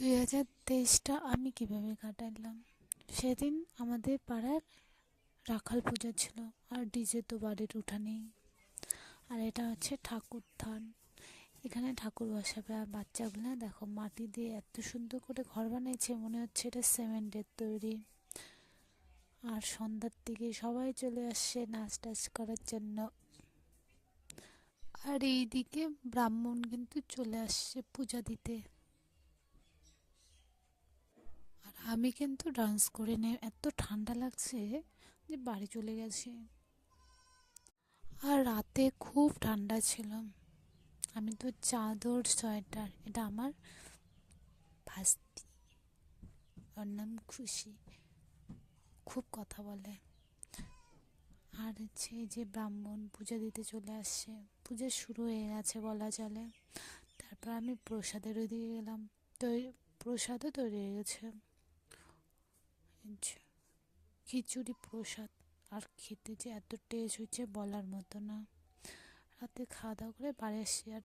2023টা আমি কিভাবে কাটালাম। সেদিন আমাদের পাড়ার রাখাল পূজা ছিল, আর ডিজে তো বাড়ির উঠানেই। আর এটা হচ্ছে ঠাকুর থান, এখানে ঠাকুর বসাবে। আর বাচ্চাগুলো দেখো মাটি দিয়ে এত সুন্দর করে ঘর বানিয়েছে, মনে হচ্ছে এটা সিমেন্টের তৈরি। আর সন্ধ্যার দিকে সবাই চলে আসছে নাচ টাচ করার জন্য। আর এইদিকে ব্রাহ্মণ কিন্তু চলে আসছে পূজা দিতে। আর আমি কিন্তু ডান্স করে নে, এত ঠান্ডা লাগছে যে বাড়ি চলে গেছি। আর রাতে খুব ঠান্ডা ছিল, আমি তো চাদর সোয়েটার, এটা আমার ভাস্তি, ওর নাম খুশি, খুব কথা বলে। আর হচ্ছে এই যে ব্রাহ্মণ পূজা দিতে চলে আসছে, পূজা শুরু হয়ে গেছে বলা চলে। তারপর আমি প্রসাদের ওইদিকে গেলাম, তো প্রসাদও তৈরি হয়ে গেছে। এই যে খিচুড়ি প্রসাদ, আর খেতে যে এত টেস্ট হয়েছে বলার মতো না। রাতে খাওয়া দাওয়া করে বাড়ি আসছি, আর